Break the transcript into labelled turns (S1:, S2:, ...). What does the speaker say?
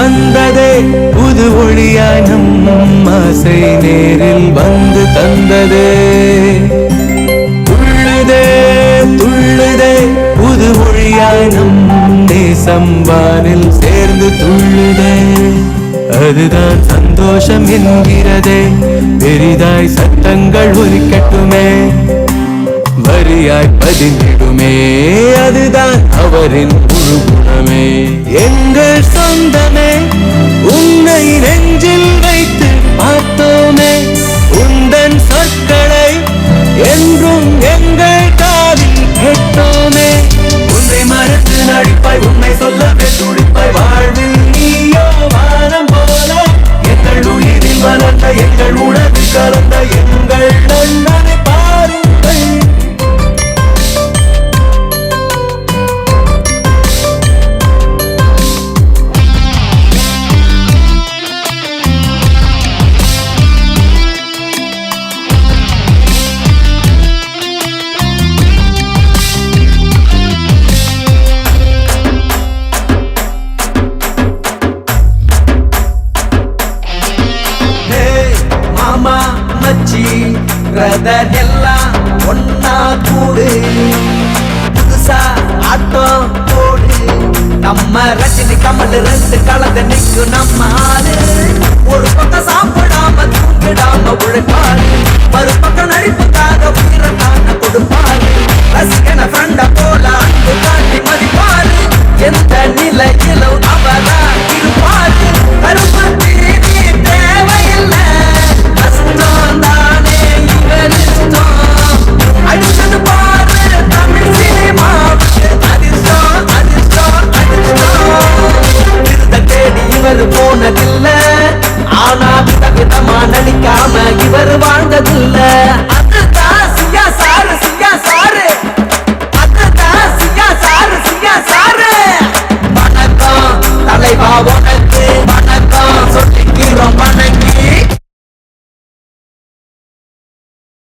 S1: வந்ததே புது ஒளியாய் நம் ஆசை நேரில் வந்து தந்ததே. துள்ளுதே துள்ளுதே புது ஒளியாய் நம் தேசம் வானில் சேர்ந்து துள்ளுதே. அதுதான் சந்தோஷம் என்கிறதே. பெரிதாய் சத்தங்கள் ஒலிக்கட்டுமே, வரியாய் பதிந்திடுமே. அதுதான் அவரின் முழு குணமே. எங்கள் சொந்தமே உன்னை நெஞ்சில் வைத்து பார்த்தோமே. உந்தன் சொற்களை என்றும் எங்கள் காதில் கேட்டோமே. உன்னை மறந்து நடிப்பாய், உன்னை சொல்லவே துடிப்பாய். வாழ்வில் நீயோ வானம் போல எங்கள் உயிரில் வளர்ந்த எங்கள் உணவு கலந்த எங்கள் நண்பனை பாருங்கள். பிரதர் எல்லாம் ஒன்னா கூடு, புதுசா ஆட்டம் போடு. நம்ம ரஜினி கமல் ரெண்டு கலந்து நிற்கும் நம்ம ஆளு. ஒரு பக்கம் சாப்பிடாம தூங்கிடாம உழைப்பாரு, மறுபக்கம் நடிப்புக்காக உயிரை தான கொடுப்பாரு. ரசிகன ஃப்ரெண்ட போல அன்பு காட்டி மதிப்பாரு. எந்த நிலையிலும் அவரா இருப்பாரு. கருப்பத்தி தேவையில்லை, கஷ்டம் தானே இவர் இஷ்டம். அடுத்தது பாரு தமிழ் சினிமாவுக்கு அதிர்ஷ்டம் அதிர்ஷ்டம் அதிர்ஷ்டம். விருத தேடி இவர் போனதில்லை, ஆனா விதவிதமா நடிக்காம இவர் வாழ்ந்ததில்ல. அதுதான் சியா சாரு சியா சாரு, அதுதான் சியா சாரு சியா சாரு. வணக்கம் தலைவா